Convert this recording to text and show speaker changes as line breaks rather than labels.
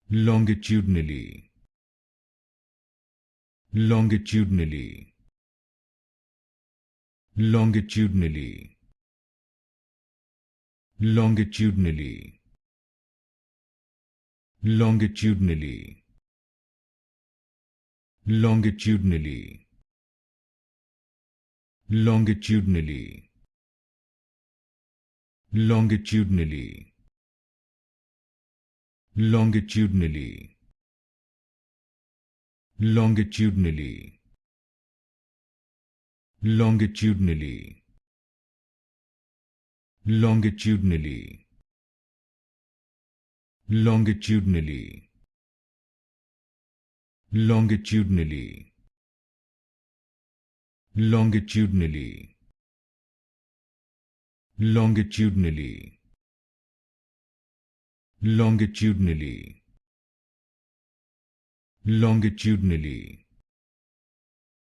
longitudinally, longitudinally, longitudinally, longitudinally, longitudinally, longitudinally, longitudinally, longitudinally, longitudinally, longitudinally, longitudinally, longitudinally, longitudinally, longitudinally, longitudinally, longitudinally, longitudinally, longitudinally,